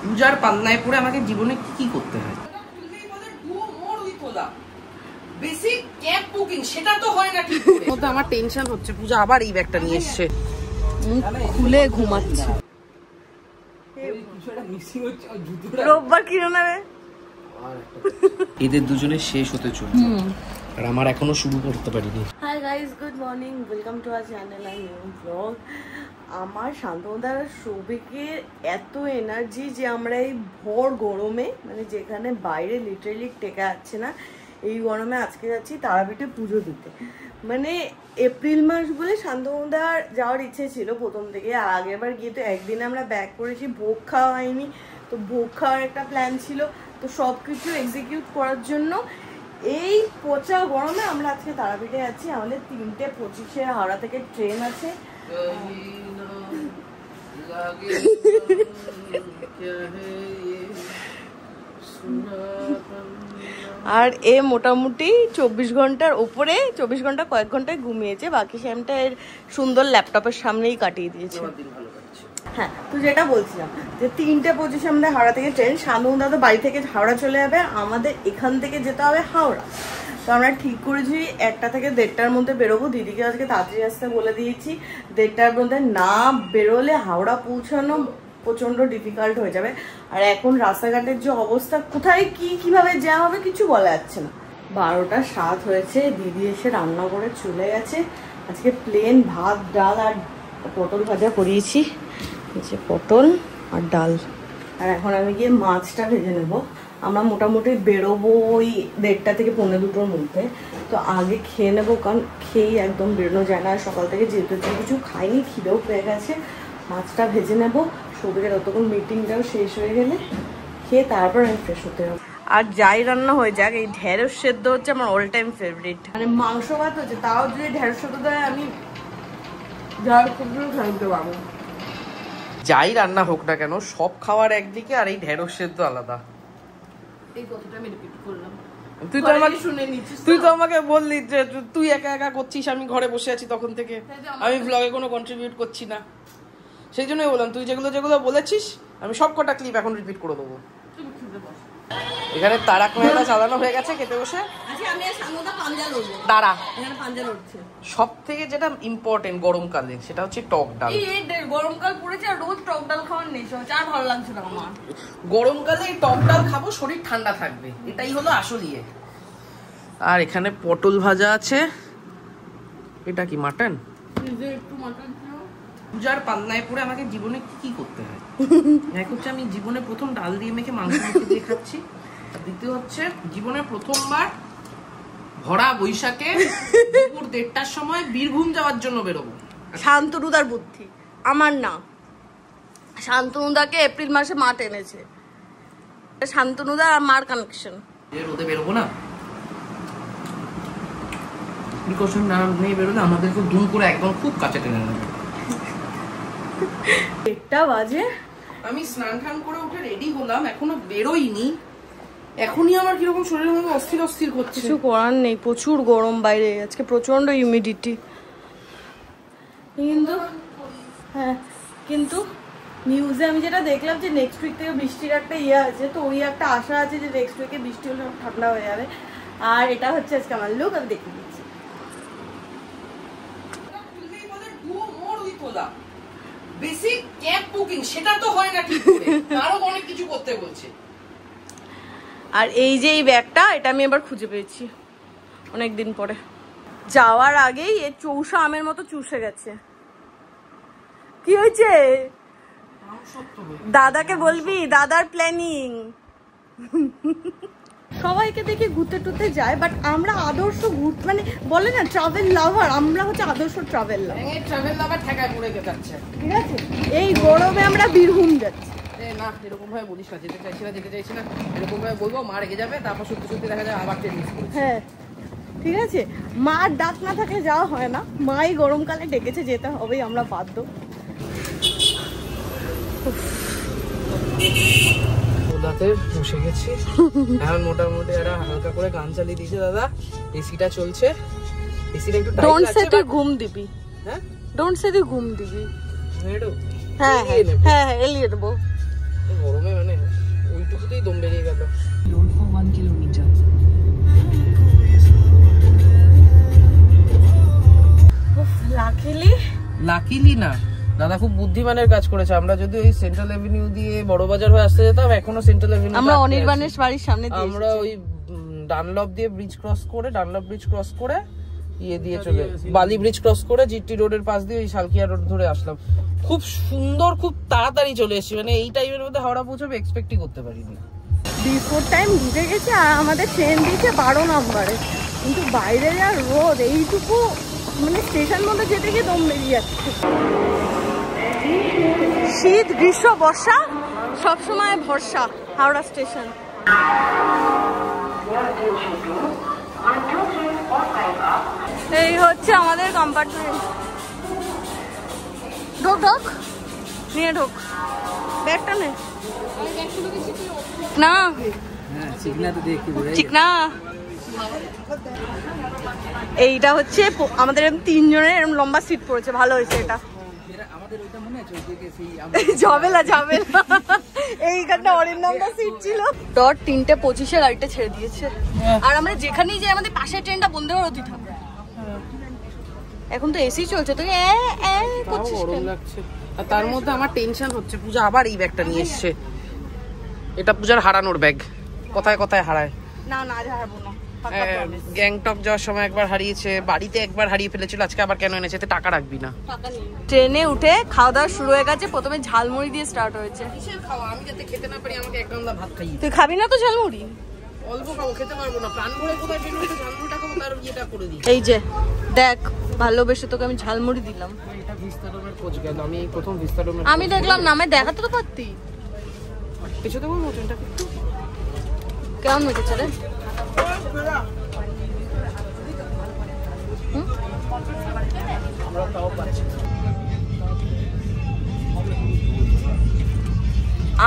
পূজার পান্নায় পড়ে আমাকে জীবনে কি করতে হয়? বেসিক ক্যাব বুকিং সেটা তো হয় না ঠিক করে। তো আমার টেনশন হচ্ছে, পূজা আবার এই ব্যাগটা নিয়ে এসেছে, খুলে ঘুমাচ্ছে। রোববার কিনো নেবে? এদের দুজনের শেষ হতে চলছে আর আমার এখনো শুরু করতে পারিনি। Hi guys, good morning, welcome to our channel আর নিউ ব্লগ। আমার শান্তনুদার সৌভিকের এত এনার্জি যে আমরা এই ভোর গরমে, মানে যেখানে বাইরে লিটারেলি টেকা যাচ্ছে না, এই গরমে আজকে যাচ্ছি তারাপীঠে পুজো দিতে। মানে এপ্রিল মাস বলে শান্তনুদার যাওয়ার ইচ্ছে ছিল প্রথম থেকে, আর আগেরবার গিয়ে তো একদিনে আমরা ব্যাক করেছি, ভোগ খাওয়া হয়নি, তো ভোগ খাওয়ার একটা প্ল্যান ছিল। তো সব কিছু এক্সিকিউট করার জন্য এই পচা গরমে আমরা আজকে তারাপীঠে যাচ্ছি। আমাদের 3:25-এ হাওড়া থেকে ট্রেন আছে। আর এ মোটামুটি 24 ঘন্টার ওপরে, 24 ঘন্টা কয়েক ঘন্টায় ঘুমিয়েছে, বাকি টাইমটা এর সুন্দর ল্যাপটপের সামনেই কাটিয়ে দিয়েছে। হ্যাঁ, তো যেটা বলছিলাম যে 3:25 আমাদের হাওড়া থেকে ট্রেন। শান্তনুদা তো বাড়ি থেকে হাওড়া চলে যাবে, আমাদের এখান থেকে যেতে হবে হাওড়া। তো আমরা ঠিক করেছি 1টা থেকে 1:30-র মধ্যে বেরোবো। দিদিকে আজকে তাড়াতাড়ি আসতে বলে দিয়েছি, 1:30-র মধ্যে না বেরোলে হাওড়া পৌঁছানো প্রচন্ড ডিফিকাল্ট হয়ে যাবে। আর এখন রাস্তাঘাটের যে অবস্থা, কোথায় কিভাবে জ্যাম হবে কিছু বলা যাচ্ছে না। 12টা 7 হয়েছে, দিদি এসে রান্না করে চলে গেছে। আজকে প্লেন ভাত, ডাল আর পটল ভাজা করিয়েছি, যে পটল আর ডাল। আর এখন আমি গিয়ে মাছটা ভেজে নেব। আমরা মোটামুটি বেরোবো ওই 1:30 থেকে 1:45-র মধ্যে। তো আগে খেয়ে নেবো, কারণ খেয়েই একদম বেরোনো যায় না। সকাল থেকে যেহেতু কিছু খাইনি, খিদেও পেয়ে গেছে। মাছটা ভেজে নেবো, সৌভিকের অতক্ষণ মিটিংটাও শেষ হয়ে গেলে খেয়ে তারপর আমি ফ্রেশ হতে হবে। আর যাই রান্না হয়ে যাক, এই ঢেঁড়স সেদ্ধ হচ্ছে আমার অল টাইম ফেভারিট। মানে মাংস ভাত হচ্ছে, তাও যদি ঢেঁড়স সেদ্ধ দেয় আমি যার খুব খাইতে পারবো। যাই রান্না হোক না কেন, সব খাওয়ার একদিকে আর এই ঢেঁড়স সেদ্ধ আলাদা। এই কথাটা আমি রিপিট করলাম। তুই তো আমাকে বললি যে তুই একা একা করছিস, আমি ঘরে বসে আছি তখন থেকে, আমি ব্লগে কোনো কন্ট্রিবিউট করছি না। সেই জন্যই বললাম, তুই যেগুলো যেগুলো বলেছিস আমি সব কটা ক্লিপ এখন রিপিট করে দেবো। এখানে তারাক মেহতা চালানো হয়ে গেছে, খেতে বসে দাঁড়া। সব থেকে যেটা ইম্পর্টেন্ট গরমকালে, সেটা হচ্ছে টক ডাল। গরমকাল পড়েছে আর রোজ টক ডাল খাওয়ার নেশা হচ্ছে, আর ভালো লাগছে না আমার। গরমকালে টক ডাল খাবো, শরীর ঠান্ডা থাকবে, এটাই হলো আসল ইয়ে। আর এখানে পটল ভাজা আছে। এটা কি মাটন? একটু মাটন। পূজার পান্নায় পড়ে আমাকে জীবনে কি করতে হয়? এক হচ্ছে আমি জীবনে প্রথম ডাল দিয়ে মেখে মাংস মেখে দিয়ে খাচ্ছি, আর দ্বিতীয় হচ্ছে জীবনে প্রথমবার ভরা বৈশাখে দুপুর 1:30-র সময় বীরভূম যাওয়ার জন্য বেরোবো। শান্তনুদার বুদ্ধি, আমার না। শান্তনুদাকে এপ্রিল মাসে মা টেনেছে, শান্তনুদা আর মার কানেকশন। রোদে বেরোবো না, প্রিকশন না নিয়ে বেরোলে আমাদেরকে দুম করে একদম খুব কাছে টেনে নেবে। 1টা বাজে, আমি স্নান টান করে উঠে রেডি হলাম, এখনো বেরোইনি। এখনই আমার কিরকম শরীরের মধ্যে অস্থির অস্থির করছে। কিছু করার নেই, প্রচুর গরম বাইরে, আজকে প্রচন্ড হিউমিডিটি। কিন্তু হ্যাঁ, কিন্তু নিউজে আমি যেটা দেখলাম যে নেক্সট উইক থেকে বৃষ্টির একটা ইয়ে আছে, তো ওই একটা আশা আছে যে নেক্সট উইকে বৃষ্টি হলে ঠান্ডা হয়ে যাবে। আর এটা হচ্ছে আজকে আমার লুক, আমি দেখিয়ে দিচ্ছি। বেসিক ক্যাব বুকিং সেটা তো হয় না ঠিক করে, আরো অনেক কিছু করতে বলছে। আর এই যে এই ব্যাগটা, এটা আমি এবার খুঁজে পেয়েছি অনেকদিন পরে। যাওয়ার আগেই এ চৌষা আমের মতো চুষে গেছে। কি হয়েছে? দাদাকে বলবি, দাদার প্ল্যানিং। সবাইকে দেখে ঘুরতে টুরতে যায়, বাট আমরা আদর্শ মানে বলে না ট্রাভেল লাভার, আমরা হচ্ছে আদর্শ ট্রাভেল লাভার। ঠেকায় পড়ে যাচ্ছে, ঠিক আছে? এই গরমে আমরা বীরভূম যাচ্ছি। না এরকম ভাবে বলিস না, যেতে চাইছি না এরকম ভাবে বলবো, মা রেগে যাবে, তারপর সত্যি সত্যি দেখা যায় আবার ট্রেন মিস করছি। হ্যাঁ ঠিক আছে, মার ডাক না থাকলে যাওয়া হয় না, মাই গরমকালে ডেকেছে, যেতে হবেই, আমরা বাধ্য। বসে গেছি এখন, মোটামুটি একটা হালকা করে গান চালিয়ে দিয়েছে দাদা, এসিটা চলছে, এসিটা একটু টাইট লাগছে। ডোন্ট সে তুই ঘুম দিবি, হ্যাঁ ডোন্ট সে তুই ঘুম দিবি। হ্যাঁ হ্যাঁ হ্যাঁ এলিয়ে দেবো। গরমে মানে লাকিলি না, দাদা খুব বুদ্ধিমানের কাজ করেছে। আমরা যদি ওই সেন্ট্রাল এভিনিউ দিয়ে বড়বাজার হয়ে আসতে যেতাম, এখনো সেন্ট্রাল এভিনিউ আমরা অনির্বাণের বাড়ির সামনে দিয়ে আমরা ওই ডানলপ দিয়ে ব্রিজ ক্রস করে, ডানলপ ব্রিজ ক্রস করে ইয়ে দিয়ে চলে, বালি ব্রিজ ক্রস করে জিটি রোডের পাশ দিয়ে ওই শালকিয়া রোড ধরে আসলাম। খুব সুন্দর, খুব তাড়াতাড়ি চলে এসেছি, মানে এই টাইমের মধ্যে হাওড়া পৌঁছাবে এক্সপেক্টই করতে পারিনি। বিফোর টাইম ঢুকে গেছে আর আমাদের ট্রেন দিয়েছে 12 নম্বরে, কিন্তু বাইরে যা রোদ, এইটুকু মানে স্টেশন মধ্যে যেতে গিয়ে দম বেরিয়ে যাচ্ছে। শীত, গ্রীষ্ম, বর্ষা সবসময় ভরসা হাওড়া স্টেশন। এই হচ্ছে আমাদের কম্পার্টমেন্ট। ঢোক ঢোক, নিয়ে ঢোক, ব্যাগটা নে না, চিকনা। এইটা হচ্ছে আমাদের 3 জনের এরকম লম্বা সিট পড়েছে, ভালো হয়েছে এটা। ঝামেলা ঝামেলা, এইখানটা অরিন্দমটা সিট ছিল। 3:25 গাড়িটা ছেড়ে দিয়েছে, আর আমরা যেখানেই যাই আমাদের পাশের ট্রেনটা বন্ধ হতে থাকে। এখন তো এসি চলছে, তো গরম লাগছে। আর তার মধ্যে আমার টেনশন হচ্ছে, পূজা আবার এই ব্যাগটা নিয়ে এসছে। এটা পূজার হারানোর ব্যাগ, কোথায় কোথায় হারায়। না না, হারাবো না। গ্যাংটক যাওয়ার সময় একবার হারিয়েছে, বাড়িতে একবার হারিয়ে ফেলেছিল, আজকে আবার কেন এনেছে? টাকা রাখবি না। ট্রেনে উঠে খাওয়া দাওয়া শুরু হয়ে গেছে। প্রথমে ঝালমুড়ি দিয়ে স্টার্ট হয়েছে। কিসের খাওয়া? আমি যাতে খেতে না পারি, আমাকে এক গামলা ভাত খাইয়ে। তুই খাবি না তো ঝালমুড়ি? অল্প খাবো, খেতে পারবো না। প্রাণ ভরে কোথায় ট্রেনে ঝালমুড়িটা খাবো, তার ইয়েটা করে দিই। এই যে দেখ, ভালোবেসে তোকে আমি ঝালমুড়ি দিলাম। এটা ভিস্তাডোমের খোঁজ গেল, আমি এই প্রথম ভিস্তাডোমের আমি দেখলাম না, আমি দেখাতে তো পারতি। কিছু দেবো মোটনটা একটু কেমন মেটেছে রে?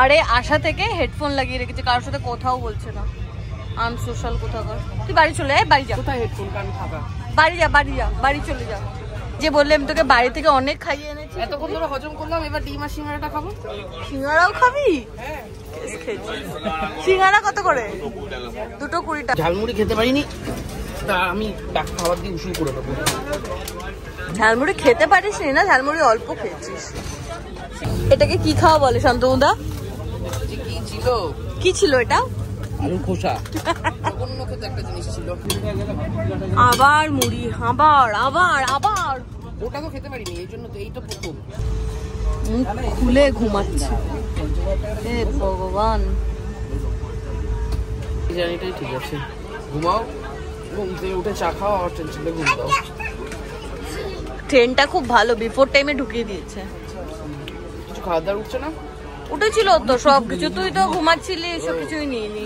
আরে আশা থেকে হেডফোন লাগিয়ে রেখেছে, কারোর সাথে কথাও বলছে না। আম সোশ্যাল কোথাকার। তুই বাড়ি চলে আয়, বাড়ি যা। কোথায় হেডফোন? কান ফাঁকা। বাড়ি যা, বাড়ি যা, বাড়ি চলে যা। যে বললে আমি তোকে বাড়ি থেকে অনেক খাইয়ে এনেছি, এতক্ষণ ধরে হজম করলাম, এবার ডিম আর সিঙ্গারাটা খাবো। সিঙ্গারাও খাবি? হ্যাঁ। সিঙ্গারা কত করে? 2.20 টাকা। ঝালমুড়ি খেতে পারিনি, তা আমি খাবার দিয়ে উসুল করে দেবো। ঝালমুড়ি খেতে পারিস না? ঝালমুড়ি অল্প খেয়েছিস। এটাকে কি খাওয়া বলে শান্তনুদা? কি ছিল? কি ছিল এটা? আলু খোসা। অন্য খেতে একটা জিনিস ছিল। আবার মুড়ি, আবার আবার আবার। ওটা তো খেতে পারিনি, এই জন্য তো এইটা প্রথম। খুলে ঘুমাচ্ছে। হে ভগবান, জানিটাই ঠিক আছে। ঘুমাও, ঘুম থেকে উঠে চা খাও, আর টেনশনে ঘুম দাও। ট্রেনটা খুব ভালো, বিফোর টাইমে ঢুকিয়ে দিয়েছে। কিছু খাওয়া দাওয়া উঠছে না? উঠেছিল তো সব কিছু, তুই তো ঘুমাচ্ছিলি, এসব কিছুই নিইনি।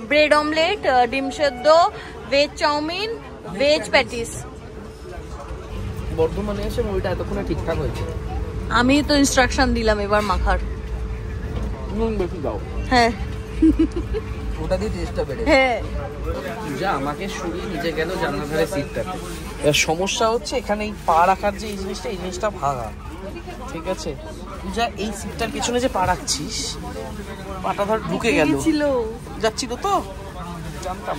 ব্রেড অমলেট, ডিম সেদ্ধ, ভেজ চাউমিন, ভেজ প্যাটিস। বর্ধমানে এসে মুড়িটা এতক্ষণে ঠিকঠাক হয়েছে। আমি তো ইনস্ট্রাকশন দিলাম এবার মাখার। নুন বেশি দাও। হ্যাঁ, ওটা দিয়ে টেস্টটা বেড়ে। হ্যাঁ, পূজা আমাকে সরিয়ে নিচে গেল জানলা ধারে সিটটাতে। সমস্যা হচ্ছে এখানে এই পা রাখার যে এই জিনিসটা ভাঙা। ঠিক আছে পূজা, এই সিটটার পিছনে যে পা রাখছিস, পাটা ধর ঢুকে গেল। যাচ্ছিল তো, জানতাম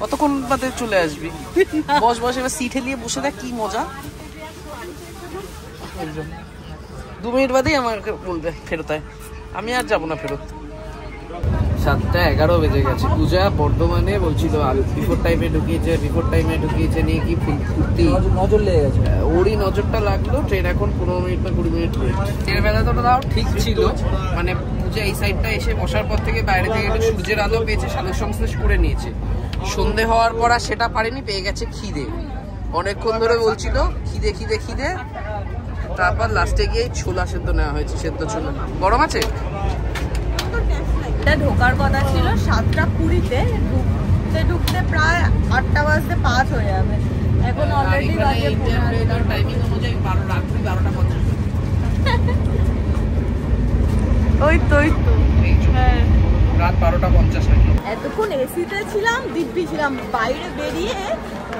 কতক্ষণ বাদে চলে আসবি। বস বস, এবার সিট হেলিয়ে বসে দেখ কি মজা। 2 মিনিট বাদেই আমাকে বলবে ফেরত আয়, আমি আর যাবো না ফেরত। 7:11 বেজে গেছে। পূজা বর্ধমানে বলছিল বিফোর টাইমে ঢুকিয়েছে নিয়ে কি ফুর্তি, নজর লেগে গেছে। ওরই নজরটা লাগলো। ট্রেন এখন 15 মিনিট বা 20 মিনিট লেট। ট্রেনের বেলা তো তাও ঠিক ছিল, মানে পূজা এই সাইডটা এসে বসার পর থেকে বাইরে থেকে একটু সূর্যের আলো পেয়েছে, সালোক সংশ্লেষ করে নিয়েছে। সন্ধে হওয়ার পর আর সেটা পারেনি, পেয়ে গেছে খিদে। অনেকক্ষণ ধরে বলছিল খিদে খিদে খিদে, তারপর লাস্টে গিয়ে ছোলা সেদ্ধ নেওয়া হয়েছে, সেদ্ধ ছোলা। গরম আছে? ঢোকার কথা ছিল 7:20-তে, ঢুকতে প্রায় 8টা বাজতে 5 হয়ে যাবে। এখন অলরেডি বাজে টাইমিং অনুযায়ী 12:50। ওই তো হ্যাঁ, রাত 12:50 নাকি। এতক্ষণ এসিতে ছিলাম, দিব্যি ছিলাম। বাইরে বেরিয়ে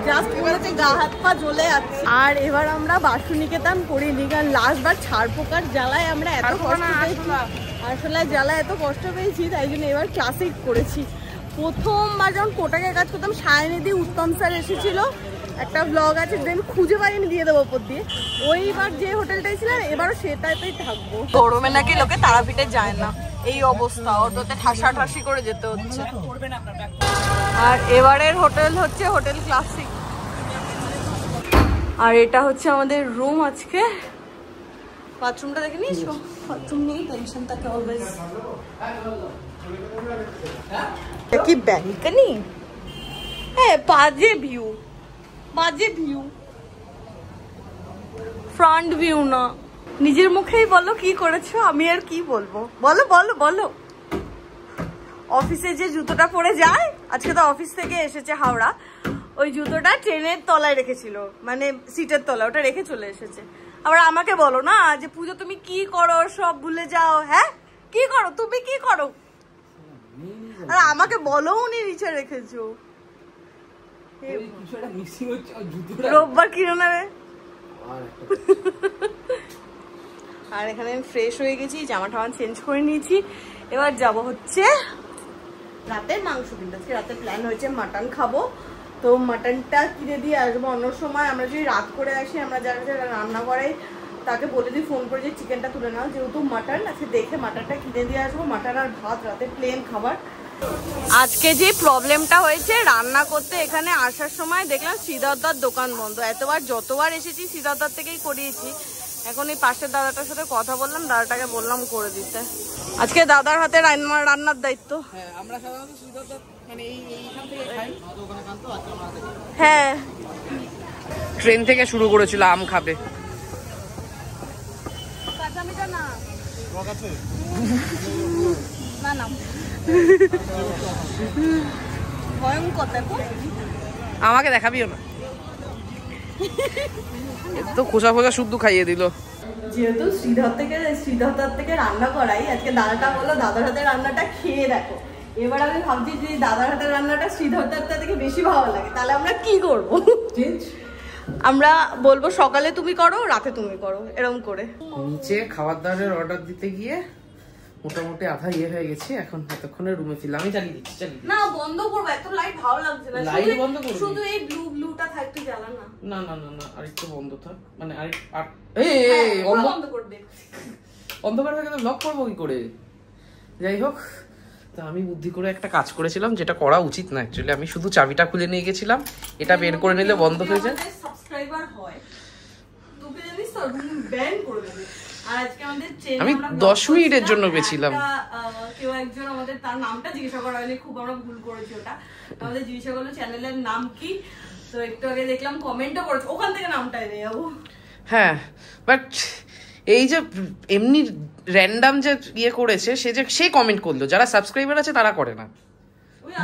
জাস্ট বলতে গা হাত পা জ্বলে যাচ্ছে। আর এবার আমরা বাসুনিকেতন করিনি, কারণ লাস্টবার ছাড় পোকার জ্বালায় আমরা এত কষ্ট পেয়েছি, আসলে জ্বালায় এত কষ্ট পেয়েছি, তাই জন্য এবার ক্লাসিক করেছি। প্রথমবার যখন কোটাকে কাজ করতাম, সায়নিধি উত্তম স্যার এসেছিল, একটা ব্লগ আছে, দেন খুঁজে পাইনি, দিয়ে দেবো ওপর দিয়ে। ওইবার যে হোটেলটাই ছিলাম এবারও সেটাতেই থাকবো। গরমে নাকি লোকে তারাপীঠে যায় না, এই অবস্থা, অটোতে ঠাসি করে যেতে হচ্ছে। আর এবারের হোটেল হচ্ছে হোটেল ক্লাসিক। আর এটা হচ্ছে আমাদের রুম আজকে। বাথরুমটা দেখে নিয়েছো? বাথরুম নিয়ে টেনশন থাকে অলওয়েজ। কি ব্যালকনি, হ্যাঁ, বাজে ভিউ, বাজে ভিউ, ফ্রন্ট ভিউ না। নিজের মুখেই বলো কি করেছো, আমি আর কি বলবো, বলো বলো বলো। অফিসে যে জুতোটা পরে যায়, আজকে তো অফিস থেকে এসেছে হাওড়া, ওই জুতোটা ট্রেনের তলায় রেখেছিল, মানে সিটের তলায়, ওটা রেখে চলে এসেছে। আবার আমাকে বলো না যে পুজো তুমি কি করো, সব ভুলে যাও। হ্যাঁ, কি করো তুমি, কি করো? আর আমাকে বলো উনি নিচে রেখেছো। রোববার কিনে নেবে। আর এখানে আমি ফ্রেশ হয়ে গেছি, জামা টামা চেঞ্জ করে নিয়েছি। এবার যাব হচ্ছে রাতে মাংস কিনতে। আজকে রাতে প্ল্যান হয়েছে মাটন খাবো, তো মাটনটা কিনে দিয়ে আসবো। অন্য সময় আমরা যদি রাত করে আসি, আমরা যারা যারা রান্না করে তাকে বলে দিই ফোন করে যে চিকেনটা তুলে নাও, যেহেতু মাটন আছে দেখে মাটনটা কিনে দিয়ে আসবো। মাটন আর ভাত রাতে প্লেন খাবার। আজকে যে প্রবলেমটা হয়েছে রান্না করতে, এখানে আসার সময় দেখলাম সিদ্ধার্থদার দোকান বন্ধ। এতবার যতবার এসেছি সিদ্ধার্থদার থেকেই করিয়েছি। এখন এই পাশের দাদাটার সাথে কথা বললাম, দাদাটাকে বললাম করে দিতে। আজকে দাদার হাতে রান্নার দায়িত্ব। হ্যাঁ, ট্রেন থেকে শুরু করেছিল আম খাবে। আমাকে দেখাবিও না, তো খোসা খোসা শুদ্ধ খাইয়ে দিল। যেহেতু শ্রীধর থেকে রান্না করাই, আজকে দাদাটা বললো দাদার হাতের রান্নাটা খেয়ে দেখো। এবার আমি ভাবছি যে দাদার হাতের রান্নাটা শ্রীধরদার থেকে বেশি ভালো লাগে, তাহলে আমরা কি করবো? আমরা বলবো সকালে তুমি করো, রাতে তুমি করো, এরকম করে। নিচে খাবার দাবারের অর্ডার দিতে গিয়ে মোটামুটি আধা ইয়ে হয়ে গেছে। এখন এতক্ষণে রুমে ছিল, আমি চালিয়ে দিচ্ছি। না, বন্ধ করবো, এত লাইট ভালো লাগছে না। লাইট বন্ধ করবি, শুধু এই ব্লুটা থাকতে জ্বালা না। না না না না, আরেকটু বন্ধ থাক, মানে বন্ধ করবে। অন্ধকার হয়ে গেলে ব্লগ করবো কি করে? যাই হোক, তা আমি বুদ্ধি করে একটা কাজ করেছিলাম, যেটা করা উচিত না অ্যাকচুয়ালি। আমি শুধু চাবিটা খুলে নিয়ে গেছিলাম, এটা বের করে নিলে বন্ধ হয়ে যায়। সাবস্ক্রাইবার হয় তোকে জানিস তো, ব্যান করে দেবে। আর আজকে আমাদের আমি 10 মিনিটের জন্য গেছিলাম। কেউ একজন আমাদের, তার নামটা জিজ্ঞাসা করা হয়নি, খুব আমরা ভুল করেছি। ওটা আমাদের জিজ্ঞাসা করলো চ্যানেলের নাম কি, তো একটু আগে দেখলাম কমেন্টও করেছে, ওখান থেকে নামটা এনে যাবো। হ্যাঁ, বাট এই যে এমনি র্যান্ডাম যে ইয়ে করেছে, সে কমেন্ট করলো, যারা সাবস্ক্রাইবার আছে তারা করে না,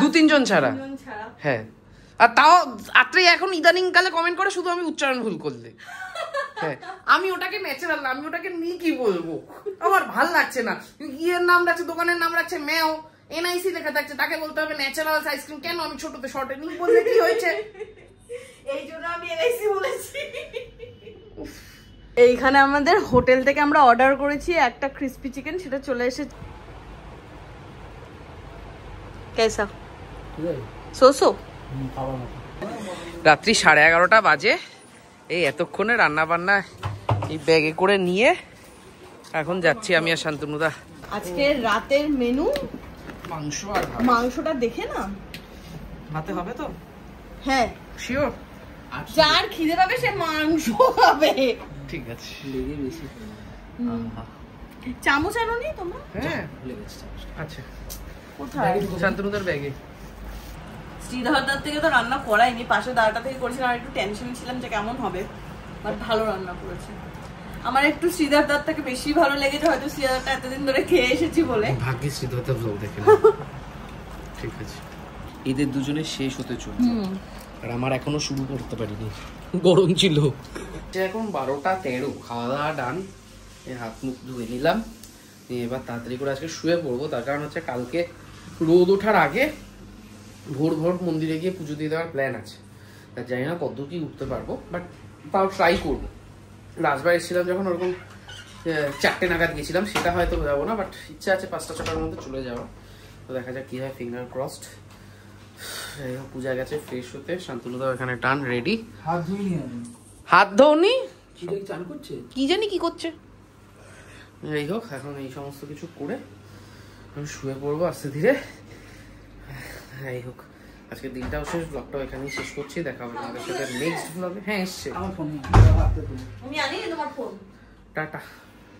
2-3 জন ছাড়া। হ্যাঁ, আর তাও আত্রে এখন ইদানিং কালে কমেন্ট করে শুধু আমি উচ্চারণ ভুল করলে। হ্যাঁ, আমি ওটাকে ন্যাচারাল, আমি ওটাকে নিয়ে কি বলবো, আমার ভাল লাগছে না। ইয়ের নাম রাখছে, দোকানের নাম রাখছে ম্যাও, NIC লেখা থাকছে, তাকে বলতে হবে ন্যাচারাল আইসক্রিম। কেন আমি ছোটতে শর্টে নিয়ে বললে কি হয়েছে? এই জন্য আমি NIC বলেছি। এইখানে আমাদের হোটেল থেকে আমরা অর্ডার করেছি একটা ক্রিসপি চিকেন, সেটা চলে এসেছে। কেসা সোসো। রাত্রি 11:30 বাজে। এই এতক্ষণে রান্না বান্না এই ব্যাগে করে নিয়ে এখন যাচ্ছি আমি আর শান্তনুদা। আজকে রাতের মেনু মাংস আর ভাত। মাংসটা দেখে না ভাতে হবে তো? হ্যাঁ শিওর, যার খিদে পাবে সে মাংস খাবে। ঠিক আছে, লেগে বেশি। চামচ আনো নি তোমরা? হ্যাঁ, আচ্ছা কোথায়? শান্তনুদার ব্যাগে। শ্রীধরদার থেকে তো রান্না করাইনি, পাশে দাদাটা থেকে করেছিলাম। আর একটু টেনশন ছিলাম যে কেমন হবে, বাট ভালো রান্না করেছে। আমার একটু শ্রীধরদার থেকে বেশি ভালো লেগেছে, হয়তো শ্রীধরটা এতদিন ধরে খেয়ে এসেছি বলে। ভাগ্যে শ্রীধরদা ব্লগ দেখে না। ঠিক আছে, এদের দুজনের শেষ হতে চলছে, আর আমার এখনো শুরু করতে পারিনি, গরম ছিল। এখন 12:13, খাওয়া দাওয়া ডান। হাত মুখ ধুয়ে নিলাম, এবার তাড়াতাড়ি করে আজকে শুয়ে পড়বো। তার কারণ হচ্ছে কালকে রোদ ওঠার আগে ভোর ভোর মন্দিরে গিয়ে পুজো দিয়ে দেওয়ার প্ল্যান আছে। জানি না কত কি উঠতে পারবো, বাট তাও ট্রাই করবো। লাস্টবার এসেছিলাম যখন ওরকম 4টে নাগাদ গেছিলাম, সেটা হয়তো যাবো না, বাট ইচ্ছা আছে 5টা 6টার মধ্যে চলে যাওয়া। তো দেখা যাক কি হয়, ফিঙ্গার ক্রসড। পূজা গেছে ফ্রেশ হতে, শান্তনু দাও এখানে টান রেডি। হাত ধুইনি আমি। হাত ধোনি? চান করছে কি জানি কি করছে। যাই হোক, এখন এই সমস্ত কিছু করে আমি শুয়ে পড়বো আস্তে ধীরে। যাই হোক, আজকের দিনটাও শেষ, ব্লগটাও এখানেই শেষ করছি। দেখা হবে আমাদের সাথে নেক্সট ব্লগে। হ্যাঁ এসছে, আমার ফোন আমি আনি তোমার ফোন। টাটা।